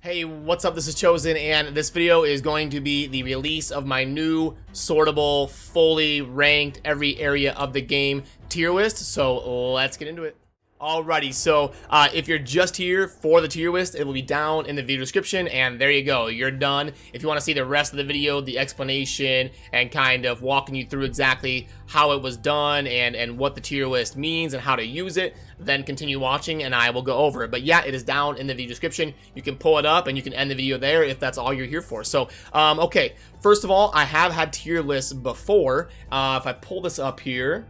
Hey, what's up? This is Chosen, and this video is going to be the release of my new sortable, fully ranked every area of the game tier list. So let's get into it. Alrighty, so if you're just here for the tier list, it will be down in the video description, and there you go, you're done. If you want to see the rest of the video, the explanation, and kind of walking you through exactly how it was done and what the tier list means and how to use it, then continue watching and I will go over it. But yeah, it is down in the video description. You can pull it up and you can end the video there if that's all you're here for. So, okay, first of all, I have had tier lists before. If I pull this up here,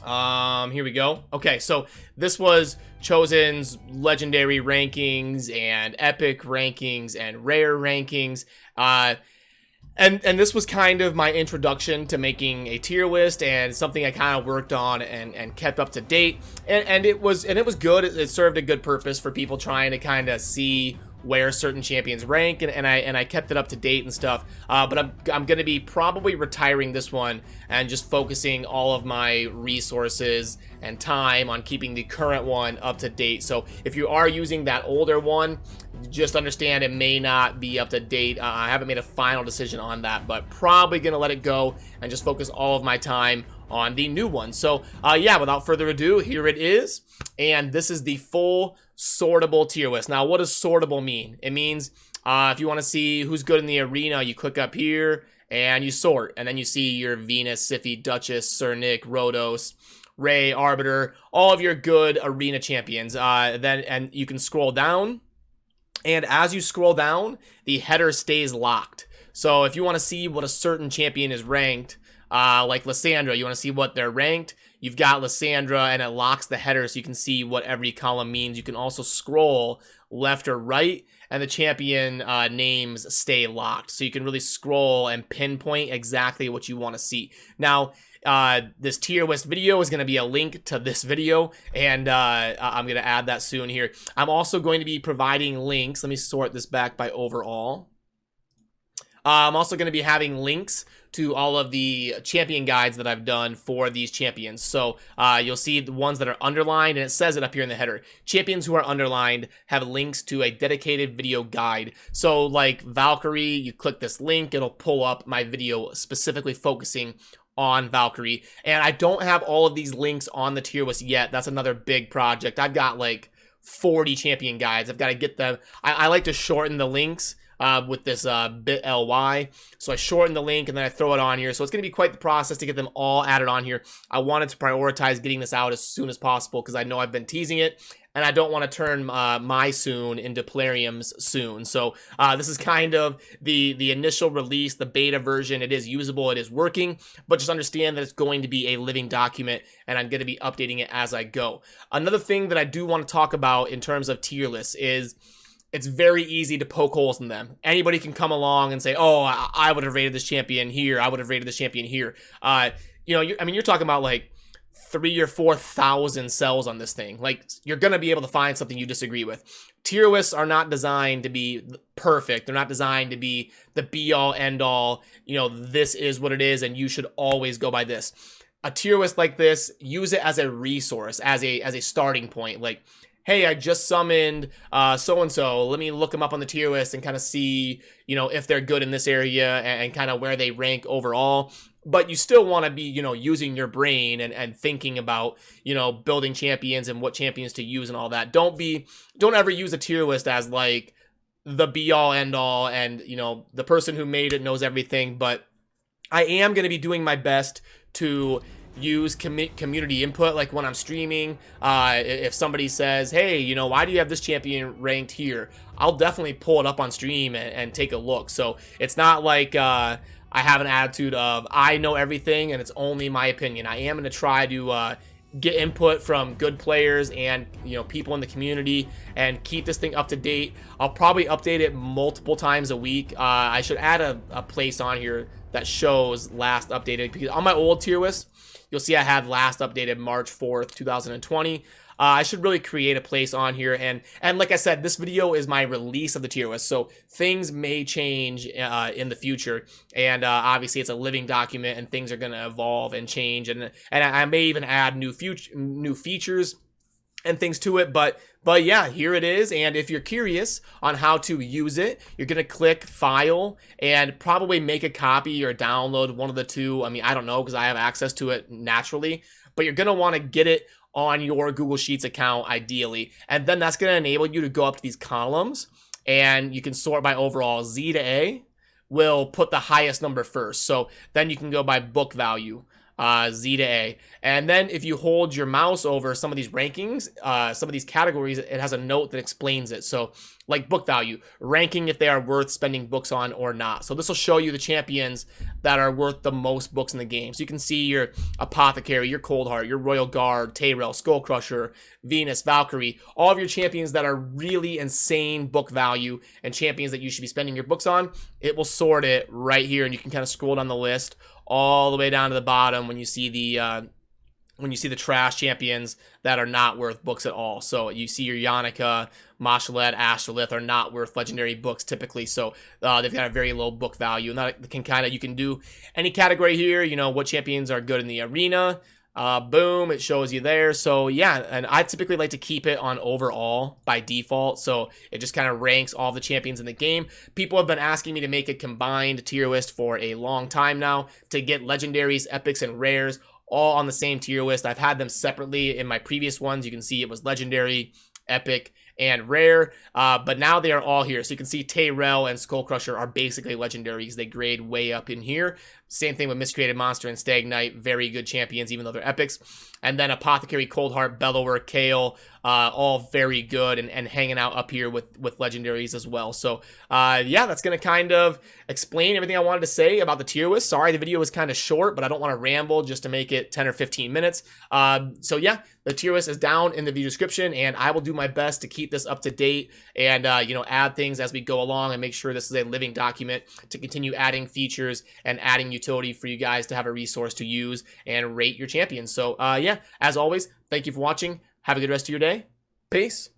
here we go. Okay, so this was ChoseN's legendary rankings and epic rankings and rare rankings. And this was kind of my introduction to making a tier list and something I kind of worked on and kept up to date. And it was good. It served a good purpose for people trying to kind of see where certain champions rank, and I kept it up to date and stuff. But I'm gonna be probably retiring this one and just focusing all of my resources and time on keeping the current one up to date. So if you are using that older one, just understand it may not be up to date. I haven't made a final decision on that, but probably gonna let it go and just focus all of my time on the new one. So yeah, without further ado, here it is, and this is the full sortable tier list. Now, what does sortable mean? It means if you want to see who's good in the arena, you click up here and you sort, and then you see your Venus, Siphi, Duchess, Sir Nick, Rhodos, Ray, Arbiter, all of your good arena champions. And you can scroll down, and as you scroll down, the header stays locked. So if you want to see what a certain champion is ranked, like Lysandra, you want to see what they're ranked, you've got Lysandra, and it locks the header so you can see what every column means. You can also scroll left or right, and the champion names stay locked. So you can really scroll and pinpoint exactly what you want to see. Now, this tier list video is going to be a link to this video, and I'm going to add that soon here. I'm also going to be providing links. Let me sort this back by overall. I'm also going to be having links to all of the champion guides that I've done for these champions. So you'll see the ones that are underlined, and it says it up here in the header. Champions who are underlined have links to a dedicated video guide. So like Valkyrie, you click this link, it'll pull up my video specifically focusing on Valkyrie. And I don't have all of these links on the tier list yet. That's another big project. I've got like 40 champion guides. I've got to get them. I like to shorten the links with this bit.ly. So I shorten the link and then I throw it on here. So it's going to be quite the process to get them all added on here. I wanted to prioritize getting this out as soon as possible because I know I've been teasing it, and I don't want to turn my soon into Plarium's soon. So this is kind of the initial release, the beta version. It is usable, it is working, but just understand that it's going to be a living document, and I'm going to be updating it as I go. Another thing that I do want to talk about in terms of tier lists is it's very easy to poke holes in them. Anybody can come along and say, oh, I would have rated this champion here, I would have rated this champion here. You know, you're talking about like 3,000 or 4,000 cells on this thing. Like, you're going to be able to find something you disagree with. Tier lists are not designed to be perfect. They're not designed to be the be-all, end-all, you know, this is what it is, and you should always go by this. A tier list like this, use it as a resource, as a starting point. Like, hey, I just summoned so-and-so. Let me look them up on the tier list and kind of see, you know, if they're good in this area and kind of where they rank overall. But you still want to be, you know, using your brain and thinking about, you know, building champions and what champions to use and all that. Don't ever use a tier list as like the be-all, end-all, and, you know, the person who made it knows everything. But I am going to be doing my best to use community input, like when I'm streaming. If somebody says, hey, you know, why do you have this champion ranked here, I'll definitely pull it up on stream and take a look. So it's not like I have an attitude of I know everything and it's only my opinion. I am going to try to get input from good players and, you know, people in the community and keep this thing up to date. I'll probably update it multiple times a week. I should add a place on here that shows last updated, because on my old tier list, you'll see I have last updated March 4th, 2020. I should really create a place on here, and like I said, this video is my release of the tier list, so things may change in the future, and obviously it's a living document, and things are going to evolve and change, and I may even add new features and things to it, but yeah, here it is. And if you're curious on how to use it, you're gonna click File and probably make a copy or download, one of the two. I mean, I don't know, because I have access to it naturally, but you're gonna want to get it on your Google Sheets account ideally, and then that's gonna enable you to go up to these columns and you can sort by overall. Z to A will put the highest number first, so then you can go by book value. Z to A. And then if you hold your mouse over some of these rankings, some of these categories, it has a note that explains it. So like book value, ranking if they are worth spending books on or not. So this will show you the champions that are worth the most books in the game. So you can see your Apothecary, your Coldheart, your Royal Guard, Tyrell, Skullcrusher, Venus, Valkyrie, all of your champions that are really insane book value and champions that you should be spending your books on. It will sort it right here, and you can kind of scroll down the list all the way down to the bottom when you see the trash champions that are not worth books at all. So you see your Yannica, Mashalet, Astrolith are not worth legendary books typically. So they've got a very low book value. And that can you can do any category here, you know, what champions are good in the arena. Boom, it shows you there. So yeah, and I typically like to keep it on overall by default, so it just kind of ranks all the champions in the game. People have been asking me to make a combined tier list for a long time now to get legendaries, epics, and rares all on the same tier list. I've had them separately in my previous ones. You can see it was legendary, epic, and rare, but now they are all here. So you can see Tyrell and Skullcrusher are basically legendaries. They grade way up in here. Same thing with Miscreated Monster and Stag Knight, very good champions, even though they're epics. And then Apothecary, Coldheart, Bellower, Kale, all very good and hanging out up here with legendaries as well. So yeah, that's going to kind of explain everything I wanted to say about the tier list. Sorry, the video was kind of short, but I don't want to ramble just to make it 10 or 15 minutes. So yeah, the tier list is down in the video description, and I will do my best to keep this up to date and you know, add things as we go along and make sure this is a living document to continue adding features and adding utility for you guys to have a resource to use and rate your champions. So yeah, as always, thank you for watching. Have a good rest of your day. Peace.